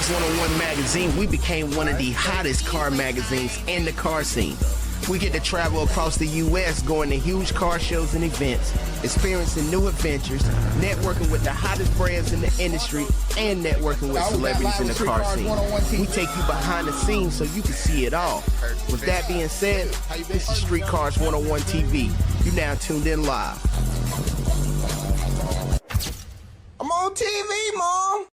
Cars 101 magazine, we became one of the hottest car magazines in the car scene. We get to travel across the U.S., going to huge car shows and events, experiencing new adventures, networking with the hottest brands in the industry, and networking with celebrities in the car scene. We take you behind the scenes so you can see it all. With that being said, this is Street Cars 101 TV. You now tuned in live. I'm on TV, Mom.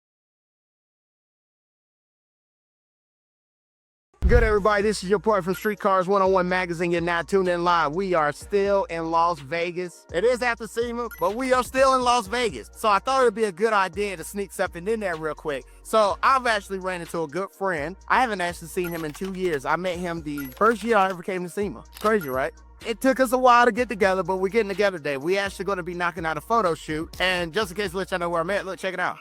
Good, everybody. This is your boy from Street Cars 101 magazine. You're now tuned in live. We are still in Las Vegas. It is after SEMA, but we are still in Las Vegas. So I thought it'd be a good idea to sneak something in there real quick. So I've actually ran into a good friend. I haven't actually seen him in 2 years. I met him the first year I ever came to SEMA. Crazy, right? It took us a while to get together, but we're getting together today. We actually going to be knocking out a photo shoot. And just in case to let y'all know where I'm at, look, check it out.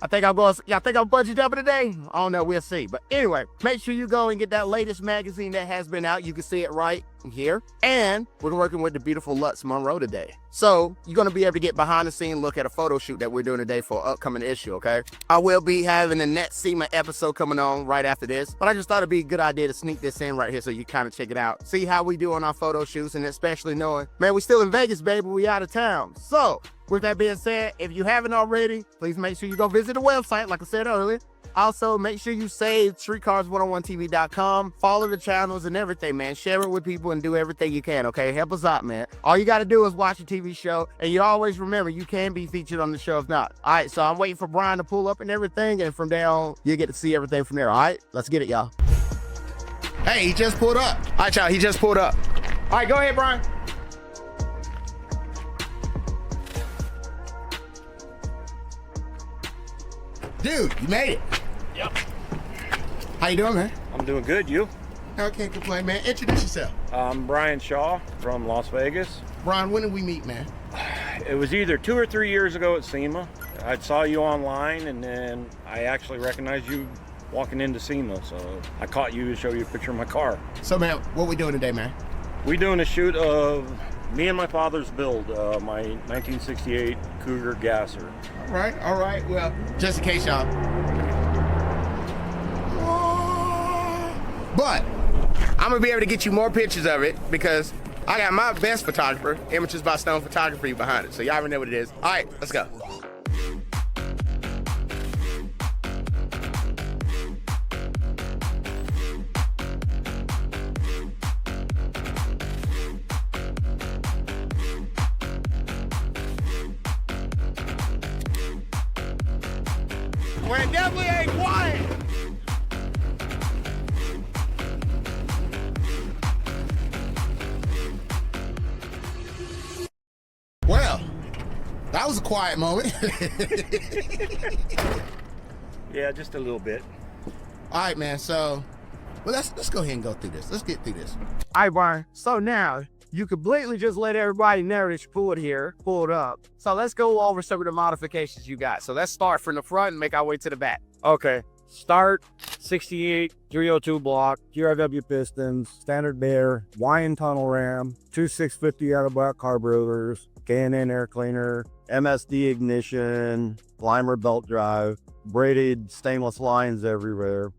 I think I'm bungee jumping today? I don't know, we'll see. But anyway, make sure you go and get that latest magazine that has been out. You can see it right here. And we're working with the beautiful Lux Monroe today. So you're gonna be able to get behind the scene look at a photo shoot that we're doing today for an upcoming issue, okay? I will be having the next SEMA episode coming on right after this, but I just thought it'd be a good idea to sneak this in right here so you kind of check it out. See how we do on our photo shoots, and especially knowing, man, we still in Vegas, baby, we out of town. So with that being said, if you haven't already, please make sure you go visit the website, like I said earlier. Also, make sure you save streetcars101tv.com. Follow the channels and everything, man. Share it with people and do everything you can, okay? Help us out, man. All you got to do is watch a TV show, and you always remember you can be featured on the show if not. All right, so I'm waiting for Brian to pull up and everything, and from there on, you get to see everything from there, all right? Let's get it, y'all. Hey, he just pulled up. All right, y'all, he just pulled up. All right, go ahead, Brian. Dude, you made it. Yep. How you doing, man? I'm doing good. You? I can't complain, man. Introduce yourself. I'm Brian Shaw from Las Vegas. Brian, when did we meet, man? It was either 2 or 3 years ago at SEMA. I saw you online, and then I actually recognized you walking into SEMA, so I caught you to show you a picture of my car. So, man, what we doing today, man? We doing a shoot of me and my father's build, my 1968 Cougar Gasser. All right. Well, just in case y'all. But I'm gonna be able to get you more pictures of it because I got my best photographer, Images by Stone Photography, behind it. So y'all already know what it is. All right, let's go. Well, it definitely ain't quiet. Well, that was a quiet moment. Yeah, just a little bit. All right, man. So, well, let's go ahead and go through this. Let's get through this. All right, Brian. So now you completely just let everybody know that you pulled up. So let's go over some of the modifications you got. So let's start from the front and make our way to the back. Okay, start 68 302 block, GRW pistons, standard bear, wine tunnel ram, two 650 out of black carburetors, K&N air cleaner, MSD ignition, Limer belt drive, braided stainless lines everywhere,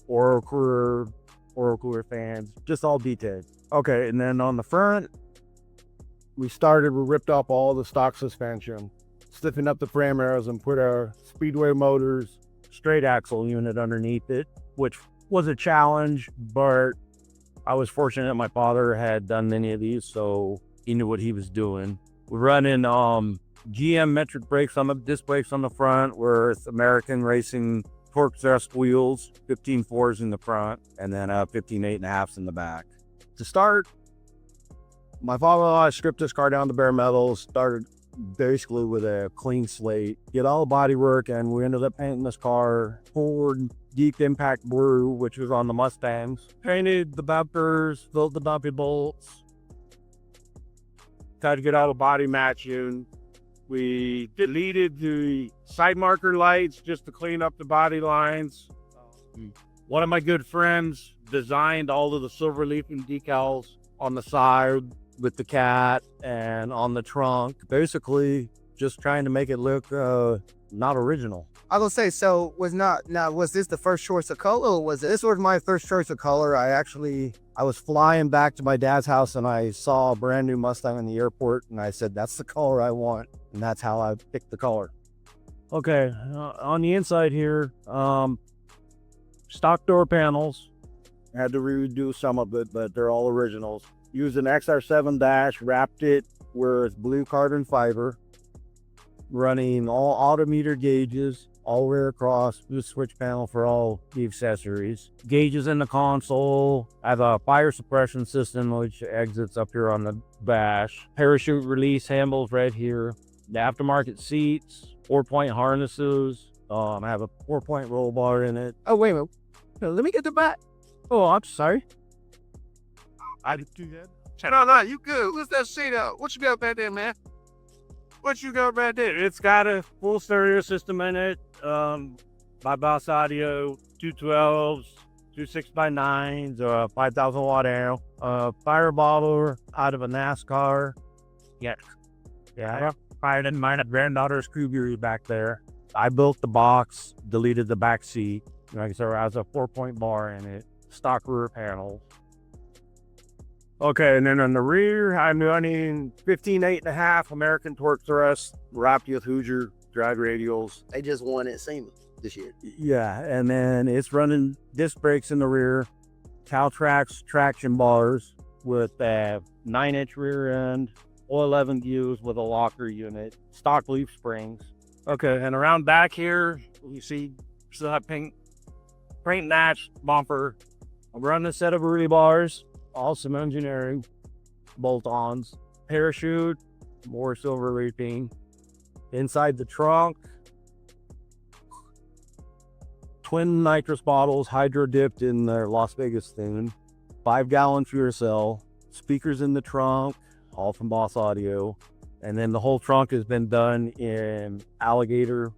oil cooler fans, just all detailed. Okay, and then on the front, we ripped up all the stock suspension, stiffened up the frame rails and put our Speedway Motors straight axle unit underneath it, which was a challenge, but I was fortunate my father had done many of these, so he knew what he was doing. We're running GM metric brakes on the disc brakes on the front with American Racing torque thrust wheels, 15.4s in the front, and then 15.8.5s in the back. To start, my father-in-law and I stripped this car down to bare metal, started basically with a clean slate, did all the body work, and we ended up painting this car Ford Deep Impact Blue, which was on the Mustangs. Painted the bumpers, built the dumpy bolts, tried to get all the body matching. We deleted the side marker lights just to clean up the body lines. One of my good friends designed all of the silver leafing decals on the side with the cat and on the trunk. Basically, just trying to make it look not original. I was gonna say, so was this the first choice of color, or was it? This was my first choice of color. I was flying back to my dad's house and I saw a brand new Mustang in the airport and I said, that's the color I want. And that's how I picked the color. Okay, on the inside here, stock door panels. I had to redo some of it, but they're all originals. Used an XR7 dash, wrapped it with blue carbon fiber, running all autometer gauges all the way across, the switch panel for all the accessories. Gauges in the console. I have a fire suppression system which exits up here on the dash. Parachute release handles right here. The aftermarket seats, 4-point harnesses. I have a 4-point roll bar in it. Oh, wait a minute. No, let me get the back. Oh, I'm sorry. I did do that. No, you good. What's that seat up? What you got back there, man? What you got back there? It's got a full stereo system in it. By Boss Audio, 212s, 2 6x9s, 5,000 watt amp, fire bottle out of a NASCAR. Yeah. I didn't mind a granddaughter's Cougar back there. I built the box, deleted the back seat. Like I said, it has a 4-point bar in it, stock rear panels. Okay, and then on the rear, I'm running 15 8.5 American torque thrust, wrapped with Hoosier drag radials. They just won at SEMA this year. Yeah, and then it's running disc brakes in the rear, Caltrax traction bars with a 9-inch rear end, all 11 views with a locker unit, stock leaf springs. Okay, and around back here, you see still have paint match bumper. I'm running a set of rebars, all some engineering, bolt-ons, parachute, more silver leafing. Inside the trunk, twin nitrous bottles, hydro dipped in their Las Vegas theme, 5-gallon fuel cell, speakers in the trunk, all from Boss Audio. And then the whole trunk has been done in alligator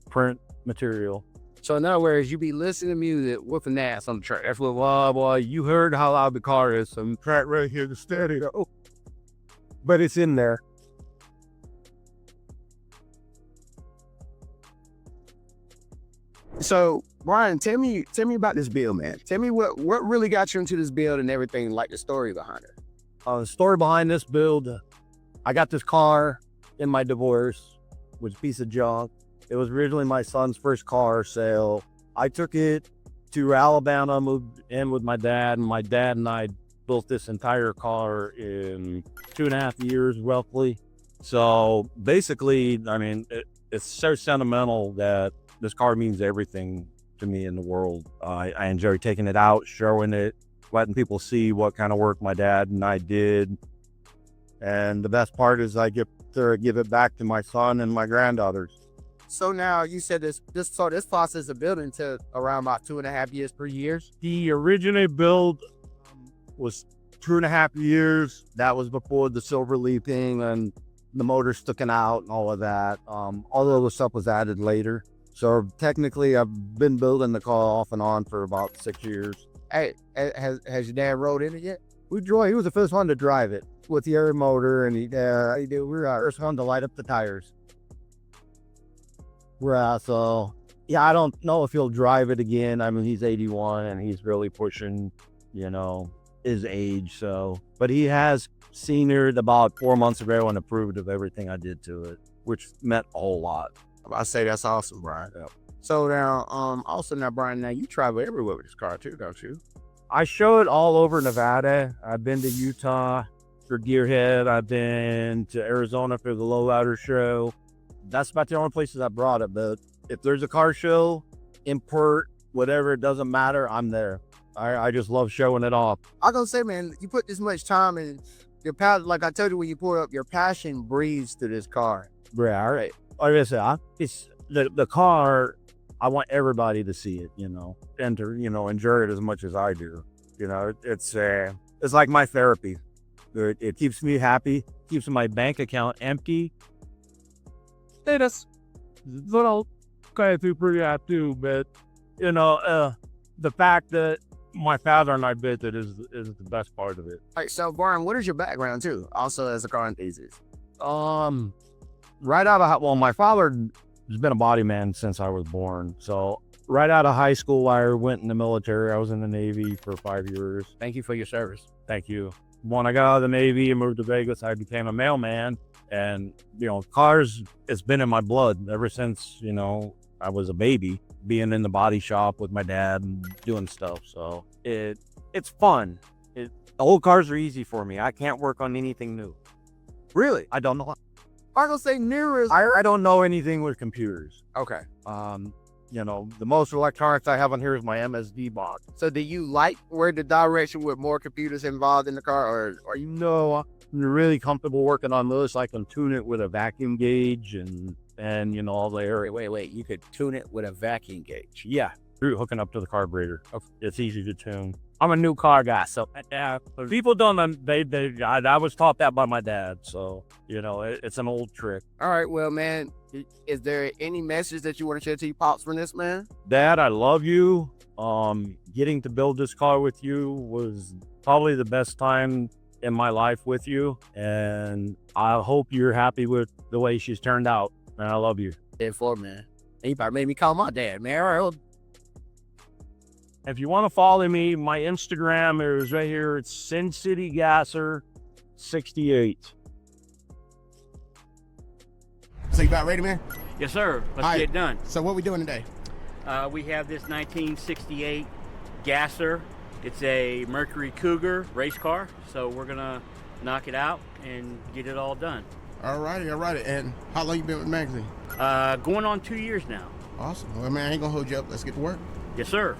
print material. So in other words, you be listening to music with an ass on the track. That's what, boy, you heard how loud the car is. Some track right here to steady. Oh, but it's in there. So Brian, tell me about this build, man. Tell me what really got you into this build and everything, like the story behind it. The story behind this build, I got this car in my divorce, which was a piece of junk. It was originally my son's first car sale. I took it to Alabama, moved in with my dad, and my dad and I built this entire car in 2.5 years, roughly. So basically, I mean, it's so sentimental that this car means everything to me in the world. I enjoy taking it out, showing it, letting people see what kind of work my dad and I did. And the best part is I get to give it back to my son and my granddaughters. So now you said this process of building took around about 2.5 years, 3 years. The original build was 2.5 years. That was before the silver leafing and the motor sticking out and all of that. All of the stuff was added later. So technically I've been building the car off and on for about 6 years. Hey, has your dad rode in it yet? He was the first one to drive it with the air motor, and we were the first one to light up the tires. So yeah, I don't know if he'll drive it again. I mean, he's 81 and he's really pushing, his age. So, but he has seen it about 4 months ago and approved of everything I did to it, which meant a whole lot. I say that's awesome, Brian. Yep. So now, also now, Brian, now you travel everywhere with this car too, don't you? I show it all over Nevada. I've been to Utah for Gearhead. I've been to Arizona for the Lowrider show. That's about the only places I brought it. But if there's a car show, import, whatever, it doesn't matter, I'm there. I just love showing it off. I gonna say, man, you put this much time in your passion. Like I told you when you pulled up, your passion breathes to this car. Yeah, all right. Like I said, it's the car. I want everybody to see it, and to enjoy it as much as I do. It's like my therapy. It keeps me happy, keeps my bank account empty. That's what I'll kind of do pretty hard too. But the fact that my father and I built it is the best part of it. All right, so Brian, what is your background too? Also as a car enthusiast. right out of, well, my father has been a body man since I was born. So right out of high school, I went in the military. I was in the Navy for 5 years. Thank you for your service. Thank you. When I got out of the Navy and moved to Vegas, I became a mailman. And, you know, cars, it's been in my blood ever since, you know, I was a baby, being in the body shop with my dad and doing stuff. So it's fun. Old cars are easy for me. I can't work on anything new. Really? I don't know. I'm gonna say newer. I don't know anything with computers. Okay. You know, the most electronics I have on here is my MSD box. So do you like where the direction with more computers involved in the car, or are you? No, I'm really comfortable working on this. I can tune it with a vacuum gauge and you know, all the area. Wait. You could tune it with a vacuum gauge. Yeah, through hooking up to the carburetor. It's easy to tune. I'm a new car guy, so people don't. I was taught that by my dad, so you know, it's an old trick. All right, well, man, is there any message that you want to share to your pops from this, man? Dad, I love you. Getting to build this car with you was probably the best time in my life with you, and I hope you're happy with the way she's turned out. And I love you. Therefore, man, you about made me call my dad, man. All right, well, if you want to follow me, my Instagram is right here. It's SinCityKitty68. so you about ready, man? Yes, sir. Let's All right. get it done. So what we doing today? We have this 1968 Gasser. It's a Mercury Cougar race car. So we're gonna knock it out and get it all done. All righty. And how long you been with the magazine? Going on 2 years now. Awesome. Well, man, I ain't gonna hold you up. Let's get to work. Yes, sir.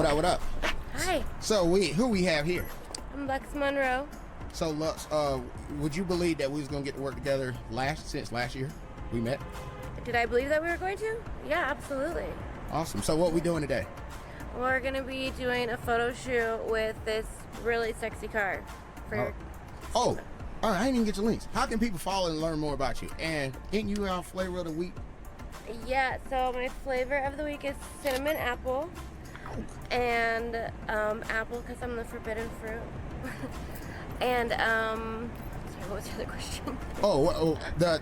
What up? Hi, So who we have here? I'm Lux Monroe. So Lux, would you believe that we was gonna get to work together since last year we met? Did I believe that we were going to? Yeah, absolutely. Awesome. So what we doing today? We're going to be doing a photo shoot with this really sexy car. Oh, all right, I didn't even get your links. How can people follow and learn more about you? And ain't you our flavor of the week? Yeah, so my flavor of the week is cinnamon apple. And apple because I'm the forbidden fruit. And sorry, what was the other question?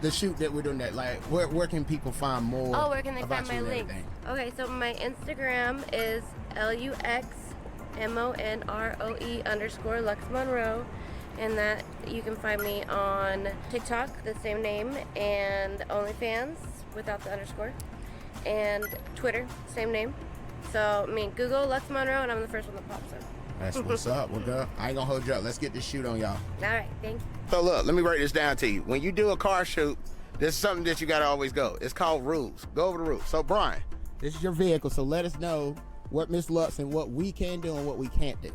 The shoot that we're doing that. Like, where can people find more? Oh, where can they about find my you and links? everything? Okay, so my Instagram is LuxMonroe_Lux Monroe, and that you can find me on TikTok, the same name, and OnlyFans without the underscore, and Twitter, same name. So, Google Lux Monroe, and I'm the first one that pops up. That's what's up. Well, girl, I ain't gonna hold you up. Let's get this shoot on, y'all. All right, thank you. So look, let me write this down to you. When you do a car shoot, there's something that you gotta always go. It's called rules. Go over the rules. So Brian, this is your vehicle, so let us know what Miss Lux and what we can do and what we can't do.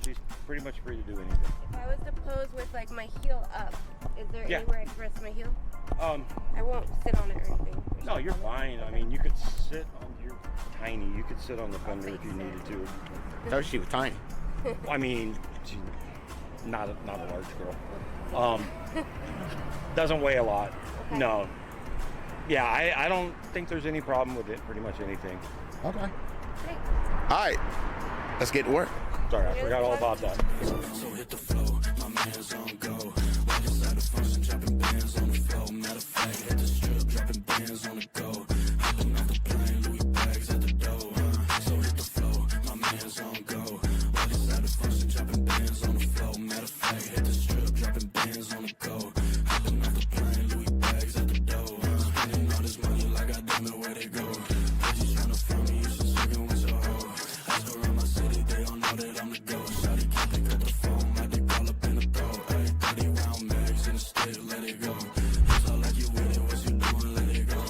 She's pretty much free to do anything. If I was to pose with like my heel up, is there Yeah. anywhere I can rest my heel? Um, I won't sit on it or anything. no, you're fine. I mean, you could sit on. You're tiny. You could sit on the fender if you needed to. I thought she was tiny. I mean, she's not a large girl. Doesn't weigh a lot. Okay. No. Yeah, I don't think there's any problem with it. Pretty much anything. Okay. Great. All right. Let's get to work. Sorry, I forgot all about that. So hit the flow, my man's on go. Right inside the function, dropping bands on the flow. Matter of fact, hit the strip, dropping bands on the go. Hopping off the plane, Louis bags at the door. So hit the flow, my man's on go. Right inside the function, dropping bands on the flow. Matter of fact, hit the strip, dropping bands on the go. Hopping off the plane, Louis bags at the door. Spending all this money like I damn it where they go. They just tryna front me, you should second with your hoe. I go around my city, they don't know that I'm the go. Shawty can't pick up the phone, I dig all up in the throat. Ayy, 30 round mags in the stick, let it go. It's all like you with it, what you doing, let it go.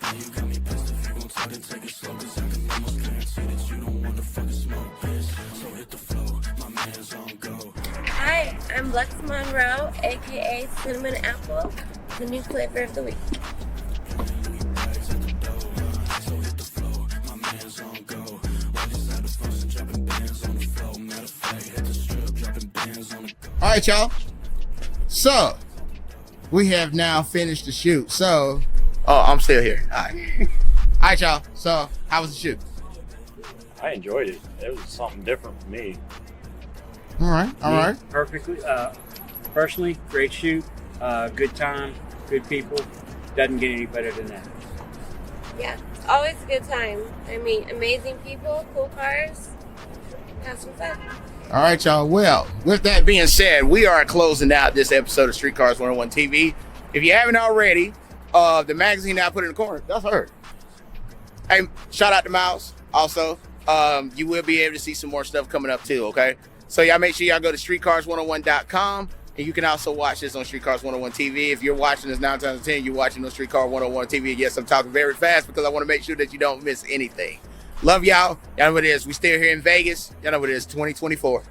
Now you got me pissed if you gon' talk, then take it slow. Cause I can almost guarantee that you don't wanna fucking smoke, bitch. So hit the flow, my man's on go. Hi, I'm Lux Monroe, aka Cinnamon Apple, the new flavor of the week. Louis bags at the door. So hit the flow, my man's on go. Right inside the function, dropping bands on the flow. Matter of fact, hit the strip, dropping bands on the go. All right, y'all. So, we have now finished the shoot. So, oh, I'm still here. All right. All right, y'all. So, how was the shoot? I enjoyed it. It was something different for me. All right. All right. Perfectly. Personally, great shoot. Good time. Good people. Doesn't get any better than that. Yeah, always a good time. I mean, amazing people, cool cars. Have some fun. All right, y'all. Well, with that being said, we are closing out this episode of Street Cars 101 TV. If you haven't already, the magazine that I put in the corner, that's her. Hey, shout out to Miles. Also, you will be able to see some more stuff coming up too, okay? So y'all make sure y'all go to streetcars101.com, and you can also watch this on Streetcars 101 TV. If you're watching this 9 times out of 10, you're watching on Streetcar 101 TV. Yes, I'm talking very fast because I want to make sure that you don't miss anything. Love y'all. Y'all know what it is. We still here in Vegas. Y'all know what it is. 2024.